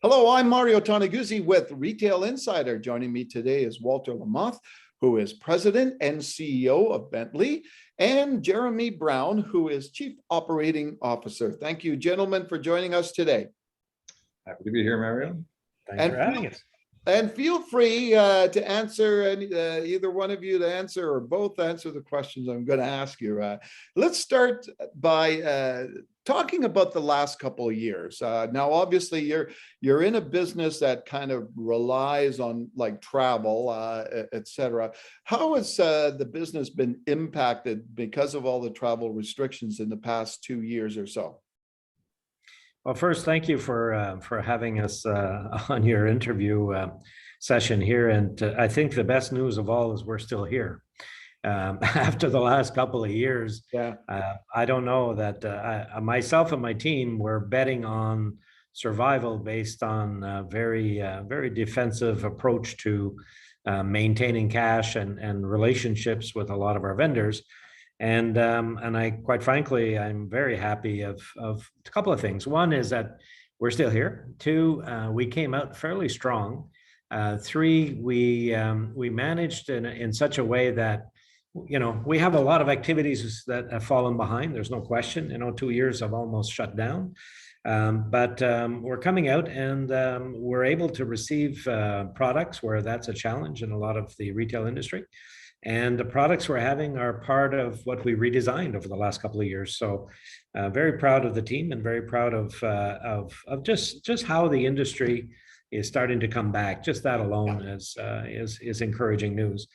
Hello, I'm Mario Toneguzzi with Retail Insider. Joining me today is Walter Lamothe, who is President and CEO of Bentley, and Jeremy Brown, who is Chief Operating Officer. Thank you, gentlemen, for joining us today. Happy to be here, Mario. Thanks for having us. And feel free to answer, either one of you to answer or both answer the questions I'm going to ask you. Let's start by talking about the last couple of years. Now, obviously, you're in a business that kind of relies on like travel, et cetera. How has the business been impacted because of all the travel restrictions in the past 2 years or so? Well, first, thank you for having us on your interview session here. And I think the best news of all is we're still here. After the last couple of years, I don't know that myself and my team were betting on survival based on a very defensive approach to maintaining cash and relationships with a lot of our vendors. And I, quite frankly, I'm very happy of a couple of things. One is that we're still here. Two, we came out fairly strong. Three, we managed in such a way that, you know, we have a lot of activities that have fallen behind. There's no question. 2 years have almost shut down. But we're coming out and we're able to receive products where that's a challenge in a lot of the retail industry. And the products we're having are part of what we redesigned over the last couple of years. So very proud of the team and very proud of just how the industry is starting to come back. Just that alone is encouraging news.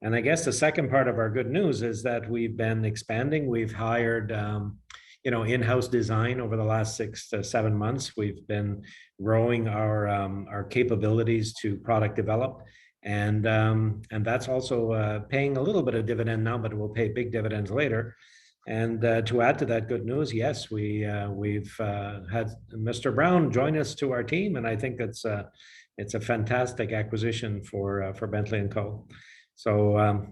And I guess the second part of our good news is that we've been expanding. We've hired in-house design over the last 6 to 7 months. We've been growing our capabilities to product develop. And that's also paying a little bit of dividend now, but it will pay big dividends later. And to add to that good news, yes, we've had Mr. Brown join us to our team, and I think it's a fantastic acquisition for Bentley & Co. So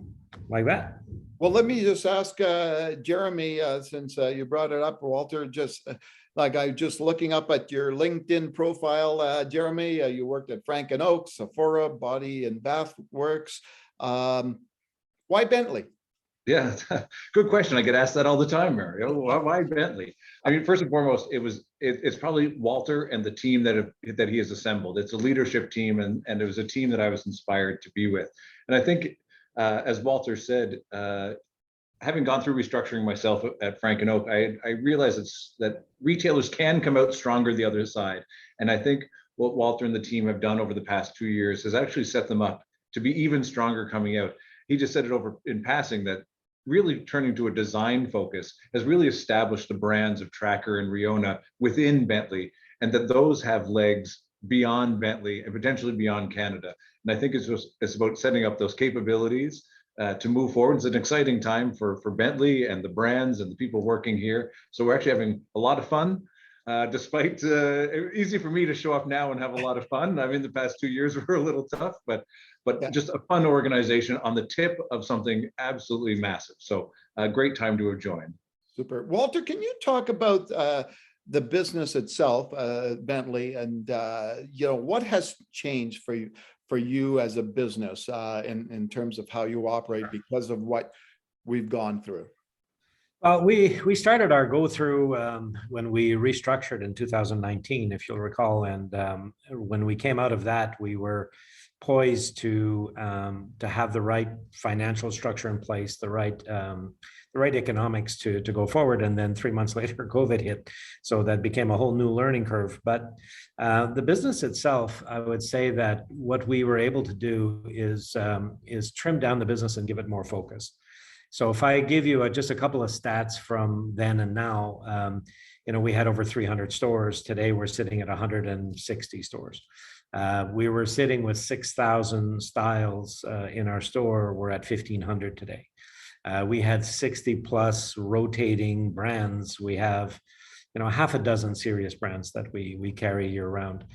like that. Well, let me just ask Jeremy, since you brought it up, Walter, just like I just looking up at your LinkedIn profile, Jeremy, you worked at Frank & Oak, Sephora, Body and Bath Works. Why Bentley? Yeah, good question. I get asked that all the time, Mario. Why Bentley? I mean, first and foremost, it's probably Walter and the team that he has assembled. It's a leadership team, and it was a team that I was inspired to be with. And I think, as Walter said, having gone through restructuring myself at Frank & Oak, I realized that retailers can come out stronger the other side. And I think what Walter and the team have done over the past 2 years has actually set them up to be even stronger coming out. He just said it over in passing that really turning to a design focus has really established the brands of Tracker and Riona within Bentley, and that those have legs beyond Bentley and potentially beyond Canada. And I think it's about setting up those capabilities to move forward. It's an exciting time for Bentley and the brands and the people working here. So we're actually having a lot of fun, despite easy for me to show up now and have a lot of fun. I mean, the past 2 years were a little tough, but just a fun organization on the tip of something absolutely massive. So a great time to have joined. Super. Walter, can you talk about the business itself, Bentley, and what has changed for you as a business in terms of how you operate because of what we've gone through? Well, we started our go through when we restructured in 2019, if you'll recall, and when we came out of that, we were poised to have the right financial structure in place, the right economics to go forward. And then 3 months later, COVID hit. So that became a whole new learning curve. But the business itself, I would say that what we were able to do is trim down the business and give it more focus. So if I give you just a couple of stats from then and now, we had over 300 stores. Today, we're sitting at 160 stores. We were sitting with 6,000 styles in our store. We're at 1,500 today. We had 60 plus rotating brands. We have, half a dozen serious brands that we carry year round.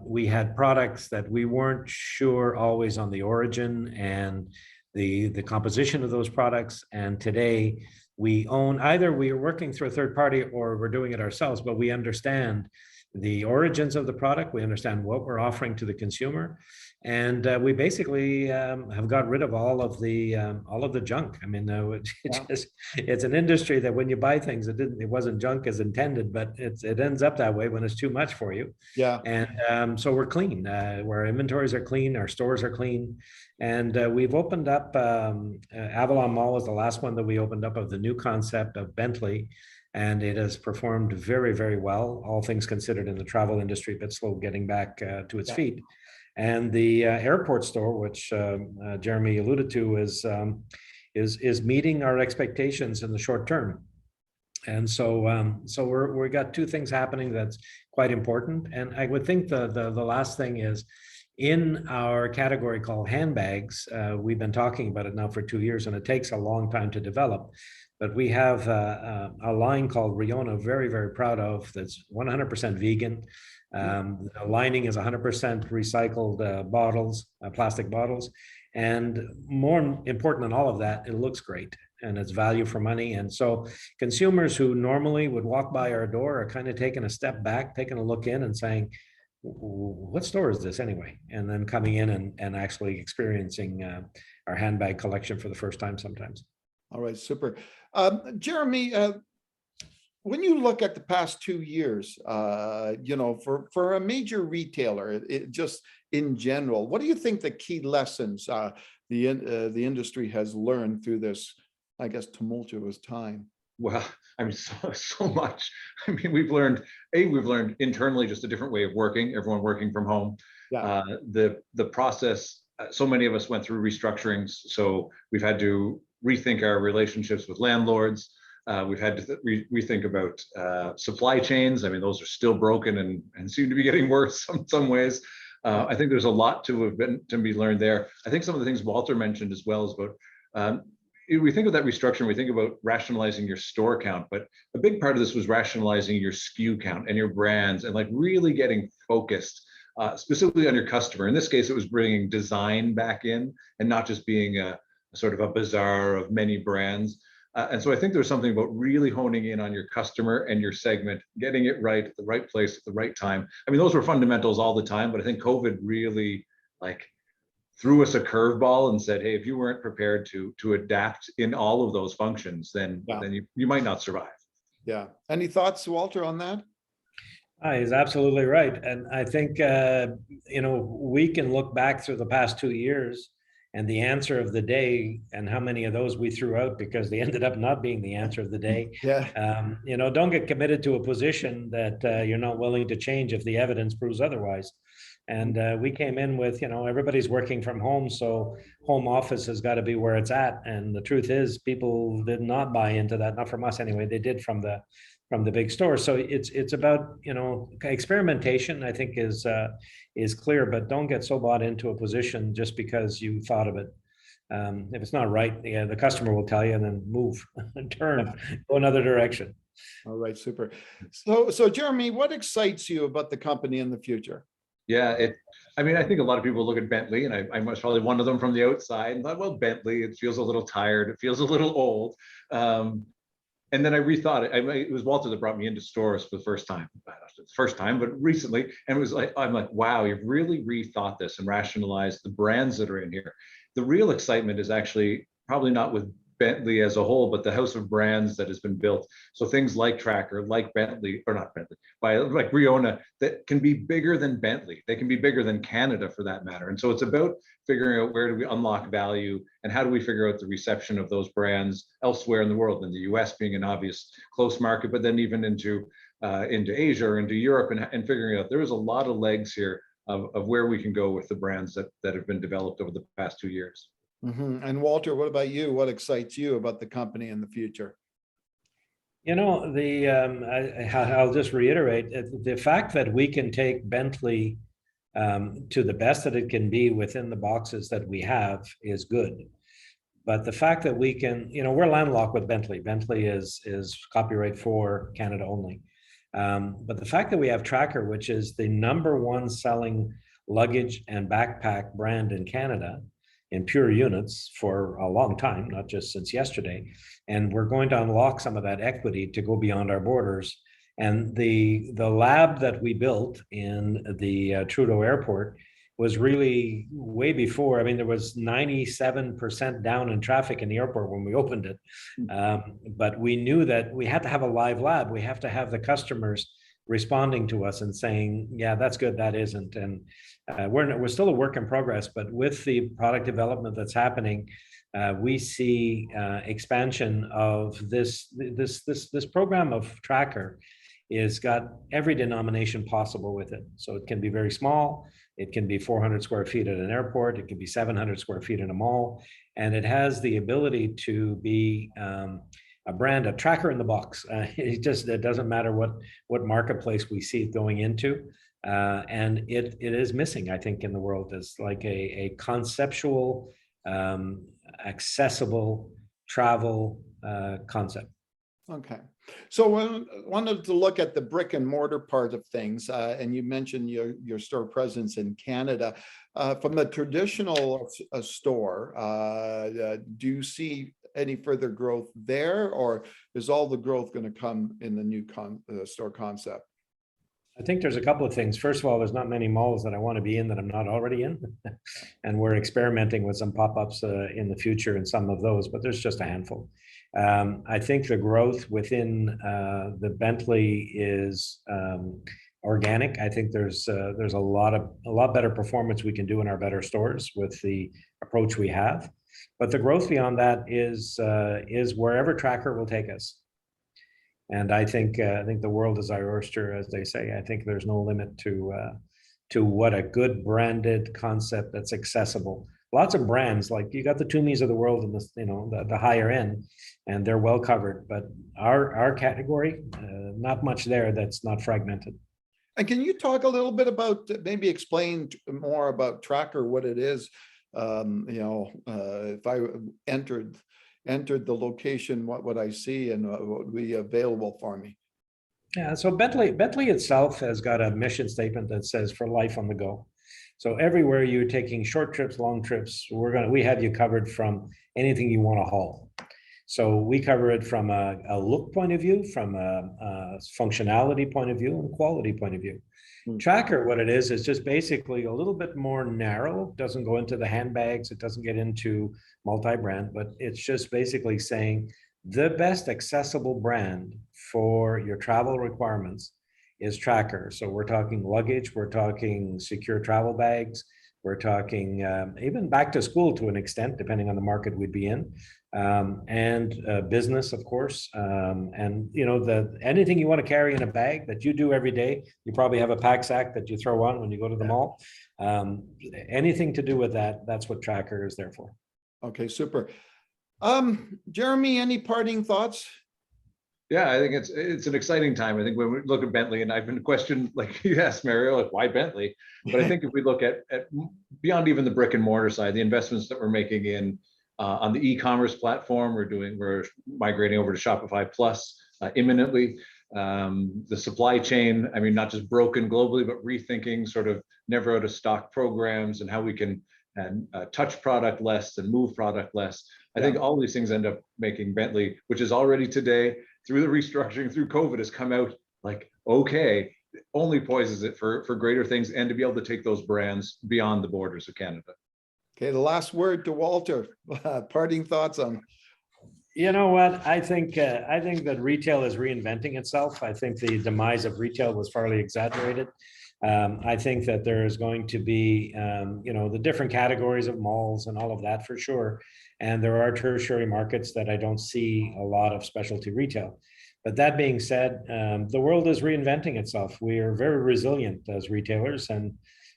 We had products that we weren't sure always on the origin and the composition of those products. And today we own, either we are working through a third party or we're doing it ourselves, but we understand the origins of the product. We understand what we're offering to the consumer, and we basically have got rid of all of the junk. I mean, it's an industry that when you buy things, it wasn't junk as intended, but it ends up that way when it's too much for you. Yeah. And so we're clean. Where our inventories are clean, our stores are clean, and we've opened up. Avalon Mall was the last one that we opened up of the new concept of Bentley. And it has performed very, very well, all things considered, in the travel industry, but slow getting back to its feet. And the airport store, which Jeremy alluded to, is meeting our expectations in the short term. And so we got two things happening that's quite important. And I would think the last thing is, in our category called handbags, we've been talking about it now for 2 years, and it takes a long time to develop. But we have a line called Riona, very, very proud of, that's 100% vegan. The lining is 100% recycled bottles, plastic bottles. And more important than all of that, it looks great and it's value for money. And so consumers who normally would walk by our door are kind of taking a step back, taking a look in and saying, what store is this anyway? And then coming in and actually experiencing our handbag collection for the first time sometimes. All right, super. Jeremy, when you look at the past 2 years, for a major retailer, just in general, what do you think the key lessons the industry has learned through this, I guess, tumultuous time? Well, I mean, so much. I mean, we've learned internally just a different way of working, everyone working from home. Yeah. The process, so many of us went through restructurings, so we've had to rethink our relationships with landlords. We've had to rethink about supply chains. I mean, those are still broken and seem to be getting worse in some ways. I think there's a lot to be learned there. I think some of the things Walter mentioned as well is about, we think of that restructuring, we think about rationalizing your store count, but a big part of this was rationalizing your SKU count and your brands and like really getting focused specifically on your customer. In this case, it was bringing design back in and not just being a sort of a bazaar of many brands. And so I think there's something about really honing in on your customer and your segment, getting it right at the right place at the right time. I mean, those were fundamentals all the time, but I think COVID really threw us a curveball and said, hey, if you weren't prepared to adapt in all of those functions, then you might not survive. Yeah. Any thoughts, Walter, on that? He's absolutely right. And I think, we can look back through the past 2 years and the answer of the day and how many of those we threw out because they ended up not being the answer of the day. Yeah. Don't get committed to a position that you're not willing to change if the evidence proves otherwise. And we came in with, everybody's working from home, so home office has got to be where it's at. And the truth is, people did not buy into that, not from us anyway. They did from the big stores. So it's about, experimentation, I think is clear, but don't get so bought into a position just because you thought of it. If it's not right, the customer will tell you, and then move and turn, go another direction. All right, super. So Jeremy, what excites you about the company in the future? Yeah, I think a lot of people look at Bentley, and I was probably one of them from the outside, and thought, well, Bentley, it feels a little tired, it feels a little old. And then I rethought it. It was Walter that brought me into stores for the first time, but recently, and it was like, I'm like, wow, you've really rethought this and rationalized the brands that are in here. The real excitement is actually probably not with Bentley as a whole, but the house of brands that has been built. So things like Tracker, like Bentley, or not Bentley, like Riona, that can be bigger than Bentley. They can be bigger than Canada for that matter. And so it's about figuring out where do we unlock value and how do we figure out the reception of those brands elsewhere in the world, in the US being an obvious close market, but then even into Asia or into Europe and figuring out there is a lot of legs here of where we can go with the brands that have been developed over the past 2 years. Mm-hmm. And Walter, what about you? What excites you about the company in the future? I'll just reiterate the fact that we can take Bentley to the best that it can be within the boxes that we have is good. But the fact that we can, we're landlocked with Bentley. Bentley is copyright for Canada only. But the fact that we have Tracker, which is the #1 selling luggage and backpack brand in Canada, in pure units for a long time, not just since yesterday. And we're going to unlock some of that equity to go beyond our borders And the lab that we built in the Trudeau Airport was really way before. I mean, there was 97% down in traffic in the airport when we opened it. But we knew that we had to have a live lab. We have to have the customers responding to us and saying, yeah, that's good, that isn't. And we're still a work in progress, but with the product development that's happening, we see expansion of this program of Tracker is got every denomination possible with it. So it can be very small. It can be 400 square feet at an airport. It can be 700 square feet in a mall. And it has the ability to be a brand, a tracker in the box. It doesn't matter what marketplace we see it going into. And it is missing, I think, in the world as like a conceptual, accessible travel concept. Okay. So I wanted to look at the brick and mortar part of things, and you mentioned your store presence in Canada. From the traditional store, do you see any further growth there, or is all the growth going to come in the new store concept? I think there's a couple of things. First of all, there's not many malls that I want to be in that I'm not already in. And we're experimenting with some pop-ups in the future in some of those, but there's just a handful. I think the growth within the Bentley is organic. I think there's a lot better performance we can do in our better stores with the approach we have. But the growth beyond that is wherever Tracker will take us. And I think the world is our oyster, as they say. I think there's no limit to what a good branded concept that's accessible. Lots of brands, like you got the Tumis of the world and the higher end, and they're well covered. But our category, not much there that's not fragmented. And can you talk a little bit about, maybe explain more about Tracker, what it is? If I entered the location, what would I see and what would be available for me? Yeah, so Bentley itself has got a mission statement that says for life on the go. So everywhere you're taking short trips, long trips, we have you covered from anything you want to haul. So we cover it from a look point of view, from a functionality point of view, and quality point of view. Tracker, what it is just basically a little bit more narrow. It doesn't go into the handbags. It doesn't get into multi-brand, but it's just basically saying the best accessible brand for your travel requirements is Tracker. So we're talking luggage, we're talking secure travel bags, we're talking even back to school to an extent, depending on the market we'd be in, and business, of course. And anything you want to carry in a bag that you do every day, you probably have a pack sack that you throw on when you go to the mall. Anything to do with that, that's what Tracker is there for. Okay, super. Jeremy, any parting thoughts? Yeah, I think it's an exciting time. I think when we look at Bentley, and I've been questioned, like you asked Mario, like why Bentley? But I think if we look at beyond even the brick and mortar side, the investments that we're making in on the e-commerce platform, we're migrating over to Shopify Plus imminently. The supply chain, I mean, not just broken globally, but rethinking sort of never out of stock programs and how we can touch product less and move product less. I think all these things end up making Bentley, which is already today, through the restructuring, through COVID, has come out like, okay, only poises it for greater things and to be able to take those brands beyond the borders of Canada. Okay, the last word to Walter. Parting thoughts on. You know what? I think that retail is reinventing itself. I think the demise of retail was fairly exaggerated. I think that there is going to be, the different categories of malls and all of that for sure. And there are tertiary markets that I don't see a lot of specialty retail. But that being said, the world is reinventing itself. We are very resilient as retailers, and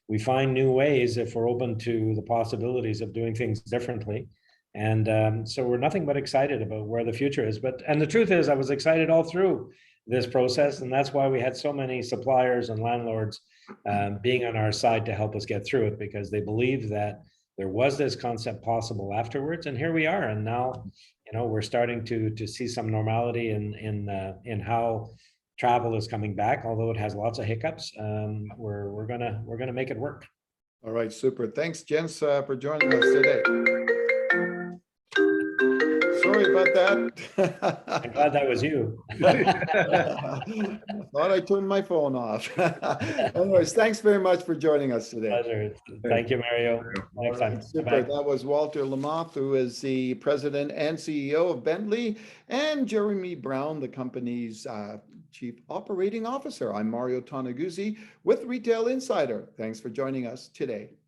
we find new ways if we're open to the possibilities of doing things differently. And so we're nothing but excited about where the future is. And the truth is, I was excited all through this process, and that's why we had so many suppliers and landlords being on our side to help us get through it, because they believed that there was this concept possible afterwards, and here we are. And now, we're starting to see some normality in how travel is coming back, although it has lots of hiccups. We're gonna make it work. All right, super. Thanks, gents, for joining us today. So Sorry about I'm that. glad that was you. Thought I turned my phone off. Anyways, thanks very much for joining us today. Pleasure. Thank you, Mario. All Next right, time. super. Bye-bye. That was Walter Lamothe, who is the president and CEO of Bentley, and Jeremy Brown, the company's chief operating officer. I'm Mario Toneguzzi with Retail Insider. Thanks for joining us today.